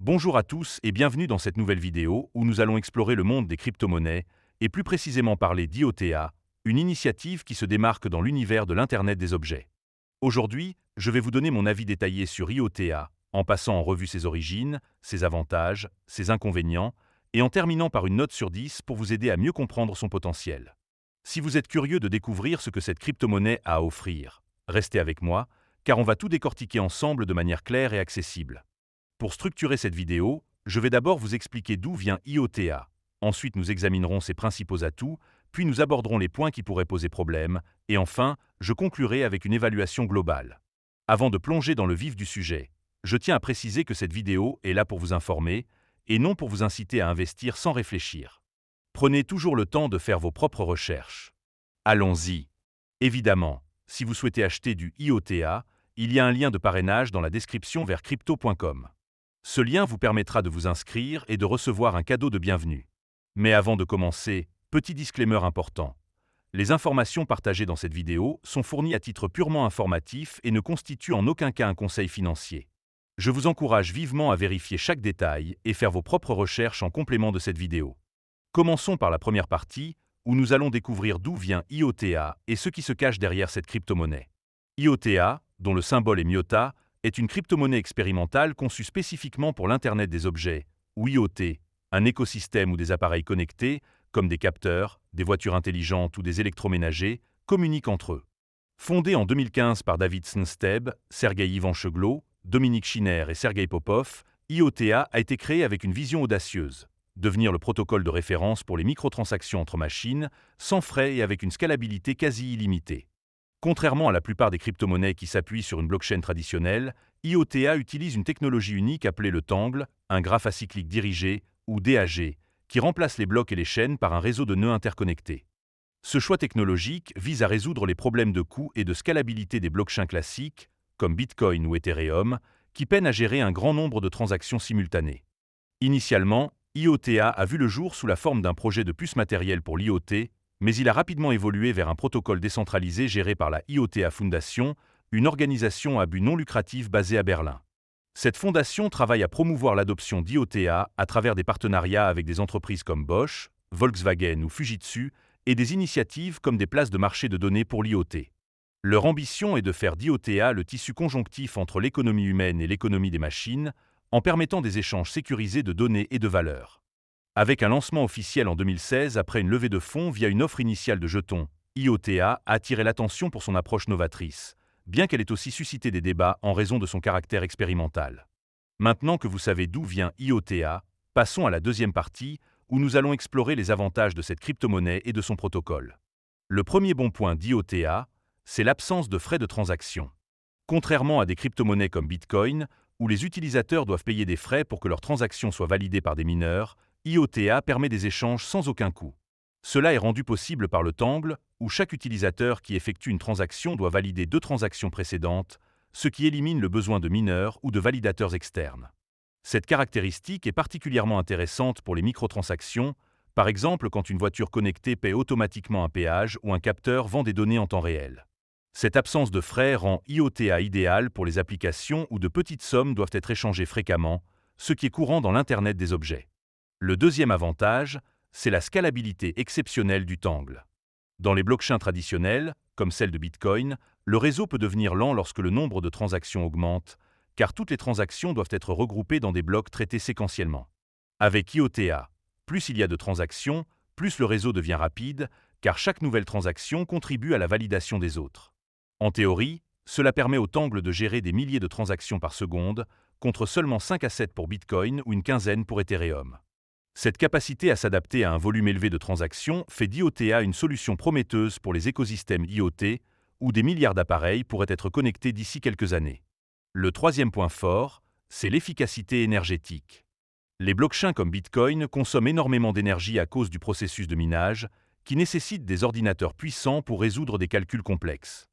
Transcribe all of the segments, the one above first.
Bonjour à tous et bienvenue dans cette nouvelle vidéo où nous allons explorer le monde des crypto-monnaies et plus précisément parler d'IoTA, une initiative qui se démarque dans l'univers de l'Internet des objets. Aujourd'hui, je vais vous donner mon avis détaillé sur IoTA, en passant en revue ses origines, ses avantages, ses inconvénients, et en terminant par une note sur 10 pour vous aider à mieux comprendre son potentiel. Si vous êtes curieux de découvrir ce que cette crypto-monnaie a à offrir, restez avec moi, car on va tout décortiquer ensemble de manière claire et accessible. Pour structurer cette vidéo, je vais d'abord vous expliquer d'où vient IoTA. Ensuite, nous examinerons ses principaux atouts, puis nous aborderons les points qui pourraient poser problème, et enfin, je conclurai avec une évaluation globale. Avant de plonger dans le vif du sujet, je tiens à préciser que cette vidéo est là pour vous informer, et non pour vous inciter à investir sans réfléchir. Prenez toujours le temps de faire vos propres recherches. Allons-y. Évidemment, si vous souhaitez acheter du IoTA, il y a un lien de parrainage dans la description vers crypto.com. Ce lien vous permettra de vous inscrire et de recevoir un cadeau de bienvenue. Mais avant de commencer, petit disclaimer important. Les informations partagées dans cette vidéo sont fournies à titre purement informatif et ne constituent en aucun cas un conseil financier. Je vous encourage vivement à vérifier chaque détail et faire vos propres recherches en complément de cette vidéo. Commençons par la première partie, où nous allons découvrir d'où vient IoTA et ce qui se cache derrière cette crypto-monnaie. IoTA, dont le symbole est MIOTA, est une crypto-monnaie expérimentale conçue spécifiquement pour l'Internet des objets, ou IoT, un écosystème où des appareils connectés, comme des capteurs, des voitures intelligentes ou des électroménagers, communiquent entre eux. Fondée en 2015 par David Snsted, Sergei Ivancheglo, Dominique Schiner et Sergei Popov, IoTA a été créée avec une vision audacieuse: devenir le protocole de référence pour les microtransactions entre machines, sans frais et avec une scalabilité quasi illimitée. Contrairement à la plupart des crypto-monnaies qui s'appuient sur une blockchain traditionnelle, IoTA utilise une technologie unique appelée le Tangle, un graphe acyclique dirigé, ou DAG, qui remplace les blocs et les chaînes par un réseau de nœuds interconnectés. Ce choix technologique vise à résoudre les problèmes de coût et de scalabilité des blockchains classiques, comme Bitcoin ou Ethereum, qui peinent à gérer un grand nombre de transactions simultanées. Initialement, IoTA a vu le jour sous la forme d'un projet de puce matérielle pour l'IoT, mais il a rapidement évolué vers un protocole décentralisé géré par la IoTA Foundation, une organisation à but non lucratif basée à Berlin. Cette fondation travaille à promouvoir l'adoption d'IoTA à travers des partenariats avec des entreprises comme Bosch, Volkswagen ou Fujitsu, et des initiatives comme des places de marché de données pour l'IoT. Leur ambition est de faire d'IoTA le tissu conjonctif entre l'économie humaine et l'économie des machines, en permettant des échanges sécurisés de données et de valeurs. Avec un lancement officiel en 2016 après une levée de fonds via une offre initiale de jetons, IoTA a attiré l'attention pour son approche novatrice, bien qu'elle ait aussi suscité des débats en raison de son caractère expérimental. Maintenant que vous savez d'où vient IoTA, passons à la deuxième partie, où nous allons explorer les avantages de cette crypto-monnaie et de son protocole. Le premier bon point d'IoTA, c'est l'absence de frais de transaction. Contrairement à des crypto-monnaies comme Bitcoin, où les utilisateurs doivent payer des frais pour que leurs transactions soient validées par des mineurs, IoTA permet des échanges sans aucun coût. Cela est rendu possible par le Tangle, où chaque utilisateur qui effectue une transaction doit valider deux transactions précédentes, ce qui élimine le besoin de mineurs ou de validateurs externes. Cette caractéristique est particulièrement intéressante pour les microtransactions, par exemple quand une voiture connectée paie automatiquement un péage ou un capteur vend des données en temps réel. Cette absence de frais rend IoTA idéal pour les applications où de petites sommes doivent être échangées fréquemment, ce qui est courant dans l'Internet des objets. Le deuxième avantage, c'est la scalabilité exceptionnelle du Tangle. Dans les blockchains traditionnelles, comme celle de Bitcoin, le réseau peut devenir lent lorsque le nombre de transactions augmente, car toutes les transactions doivent être regroupées dans des blocs traités séquentiellement. Avec IoTA, plus il y a de transactions, plus le réseau devient rapide, car chaque nouvelle transaction contribue à la validation des autres. En théorie, cela permet au Tangle de gérer des milliers de transactions par seconde, contre seulement 5 à 7 pour Bitcoin ou une quinzaine pour Ethereum. Cette capacité à s'adapter à un volume élevé de transactions fait d'IoTA une solution prometteuse pour les écosystèmes IoT, où des milliards d'appareils pourraient être connectés d'ici quelques années. Le troisième point fort, c'est l'efficacité énergétique. Les blockchains comme Bitcoin consomment énormément d'énergie à cause du processus de minage, qui nécessite des ordinateurs puissants pour résoudre des calculs complexes.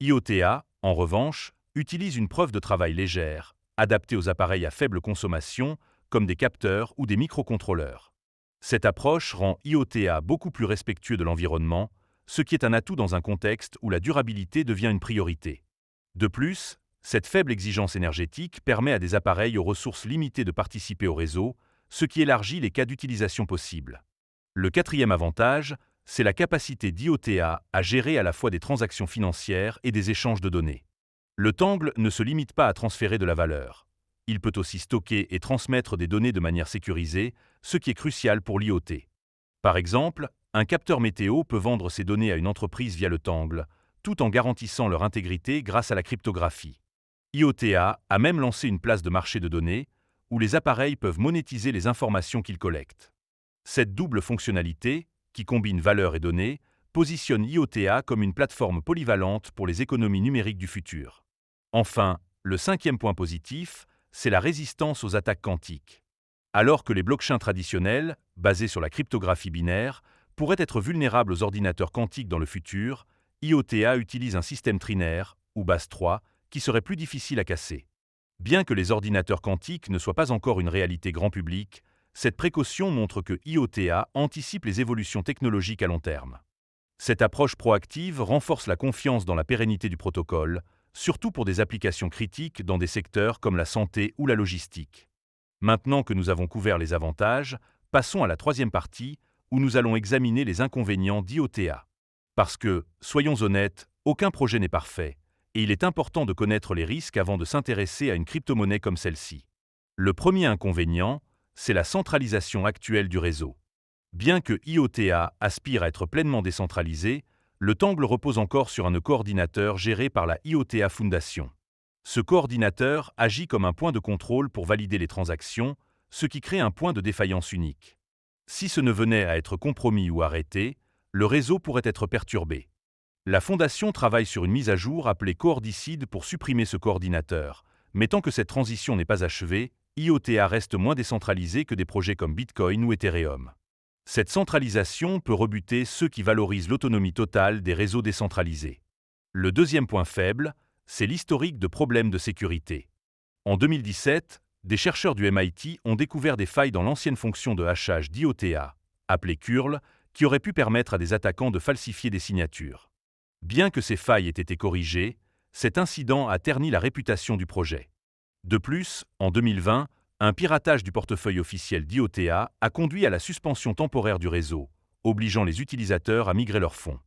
IoTA, en revanche, utilise une preuve de travail légère, adaptée aux appareils à faible consommation, comme des capteurs ou des microcontrôleurs. Cette approche rend IoTA beaucoup plus respectueux de l'environnement, ce qui est un atout dans un contexte où la durabilité devient une priorité. De plus, Cette faible exigence énergétique permet à des appareils aux ressources limitées de participer au réseau, ce qui élargit les cas d'utilisation possibles. Le quatrième avantage, c'est la capacité d'IoTA à gérer à la fois des transactions financières et des échanges de données. Le Tangle ne se limite pas à transférer de la valeur. Il peut aussi stocker et transmettre des données de manière sécurisée, ce qui est crucial pour l'IoT. Par exemple, un capteur météo peut vendre ses données à une entreprise via le Tangle, tout en garantissant leur intégrité grâce à la cryptographie. IoTA a même lancé une place de marché de données, où les appareils peuvent monétiser les informations qu'ils collectent. Cette double fonctionnalité, qui combine valeur et données, positionne IoTA comme une plateforme polyvalente pour les économies numériques du futur. Enfin, le cinquième point positif, c'est la résistance aux attaques quantiques. Alors que les blockchains traditionnels, basés sur la cryptographie binaire, pourraient être vulnérables aux ordinateurs quantiques dans le futur, IoTA utilise un système trinaire, ou base 3, qui serait plus difficile à casser. Bien que les ordinateurs quantiques ne soient pas encore une réalité grand public, cette précaution montre que IoTA anticipe les évolutions technologiques à long terme. Cette approche proactive renforce la confiance dans la pérennité du protocole, surtout pour des applications critiques dans des secteurs comme la santé ou la logistique. Maintenant que nous avons couvert les avantages, passons à la troisième partie, où nous allons examiner les inconvénients d'IoTA. Parce que, soyons honnêtes, aucun projet n'est parfait, et il est important de connaître les risques avant de s'intéresser à une crypto-monnaie comme celle-ci. Le premier inconvénient, c'est la centralisation actuelle du réseau. Bien que IoTA aspire à être pleinement décentralisé, le Tangle repose encore sur un coordinateur géré par la IoTA Foundation. Ce coordinateur agit comme un point de contrôle pour valider les transactions, ce qui crée un point de défaillance unique. Si ce ne venait à être compromis ou arrêté, le réseau pourrait être perturbé. La Fondation travaille sur une mise à jour appelée Coordicide pour supprimer ce coordinateur, mais tant que cette transition n'est pas achevée, IoTA reste moins décentralisé que des projets comme Bitcoin ou Ethereum. Cette centralisation peut rebuter ceux qui valorisent l'autonomie totale des réseaux décentralisés. Le deuxième point faible, c'est l'historique de problèmes de sécurité. En 2017, des chercheurs du MIT ont découvert des failles dans l'ancienne fonction de hachage d'IoTA, appelée curl, qui aurait pu permettre à des attaquants de falsifier des signatures. Bien que ces failles aient été corrigées, cet incident a terni la réputation du projet. De plus, en 2020, un piratage du portefeuille officiel d'IoTA a conduit à la suspension temporaire du réseau, obligeant les utilisateurs à migrer leurs fonds.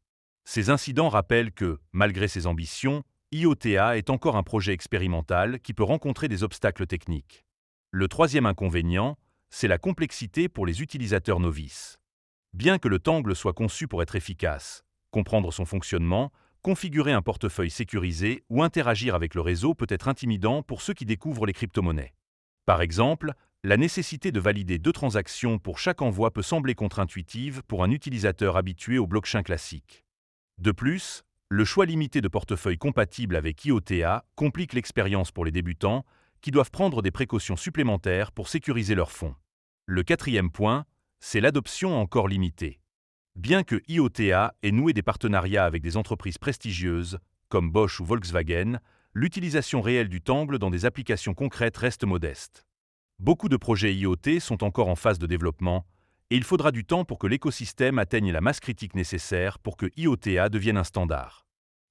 Ces incidents rappellent que, malgré ses ambitions, IoTA est encore un projet expérimental qui peut rencontrer des obstacles techniques. Le troisième inconvénient, c'est la complexité pour les utilisateurs novices. Bien que le Tangle soit conçu pour être efficace, comprendre son fonctionnement, configurer un portefeuille sécurisé ou interagir avec le réseau peut être intimidant pour ceux qui découvrent les crypto-monnaies. Par exemple, la nécessité de valider 2 transactions pour chaque envoi peut sembler contre-intuitive pour un utilisateur habitué aux blockchains classiques. De plus, le choix limité de portefeuilles compatibles avec IoTA complique l'expérience pour les débutants, qui doivent prendre des précautions supplémentaires pour sécuriser leurs fonds. Le quatrième point, c'est l'adoption encore limitée. Bien que IoTA ait noué des partenariats avec des entreprises prestigieuses, comme Bosch ou Volkswagen, l'utilisation réelle du Tangle dans des applications concrètes reste modeste. Beaucoup de projets IoT sont encore en phase de développement, et il faudra du temps pour que l'écosystème atteigne la masse critique nécessaire pour que IoTA devienne un standard.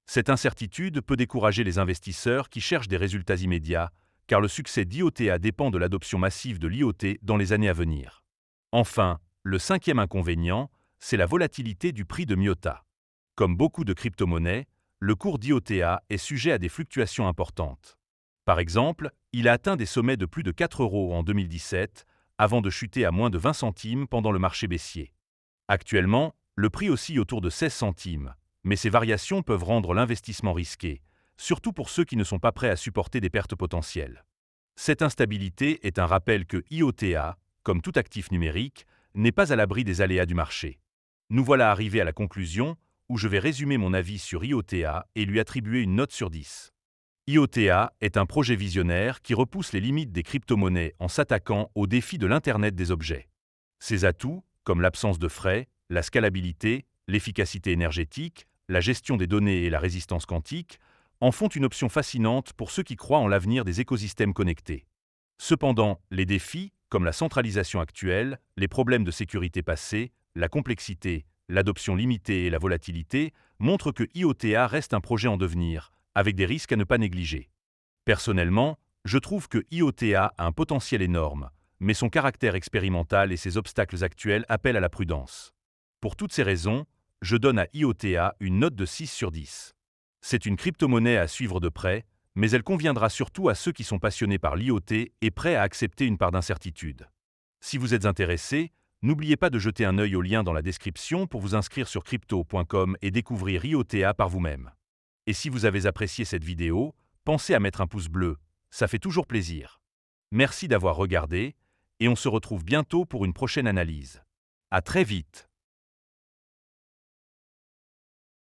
Cette incertitude peut décourager les investisseurs qui cherchent des résultats immédiats, car le succès d'IoTA dépend de l'adoption massive de l'IoT dans les années à venir. Enfin, le cinquième inconvénient, c'est la volatilité du prix de MIOTA. Comme beaucoup de crypto-monnaies, le cours d'IoTA est sujet à des fluctuations importantes. Par exemple, il a atteint des sommets de plus de 4 € en 2017, avant de chuter à moins de 20 centimes pendant le marché baissier. Actuellement, le prix oscille autour de 16 centimes, mais ces variations peuvent rendre l'investissement risqué, surtout pour ceux qui ne sont pas prêts à supporter des pertes potentielles. Cette instabilité est un rappel que IoTA, comme tout actif numérique, n'est pas à l'abri des aléas du marché. Nous voilà arrivés à la conclusion, où je vais résumer mon avis sur IoTA et lui attribuer une note sur 10. IoTA est un projet visionnaire qui repousse les limites des crypto-monnaies en s'attaquant aux défis de l'Internet des objets. Ses atouts, comme l'absence de frais, la scalabilité, l'efficacité énergétique, la gestion des données et la résistance quantique, en font une option fascinante pour ceux qui croient en l'avenir des écosystèmes connectés. Cependant, les défis, comme la centralisation actuelle, les problèmes de sécurité passés, la complexité, l'adoption limitée et la volatilité, montrent que IoTA reste un projet en devenir, avec des risques à ne pas négliger. Personnellement, je trouve que IOTA a un potentiel énorme, mais son caractère expérimental et ses obstacles actuels appellent à la prudence. Pour toutes ces raisons, je donne à IOTA une note de 6 sur 10. C'est une crypto-monnaie à suivre de près, mais elle conviendra surtout à ceux qui sont passionnés par l'IoT et prêts à accepter une part d'incertitude. Si vous êtes intéressé, n'oubliez pas de jeter un œil au lien dans la description pour vous inscrire sur crypto.com et découvrir IOTA par vous-même. Et si vous avez apprécié cette vidéo, pensez à mettre un pouce bleu, ça fait toujours plaisir. Merci d'avoir regardé, et on se retrouve bientôt pour une prochaine analyse. À très vite!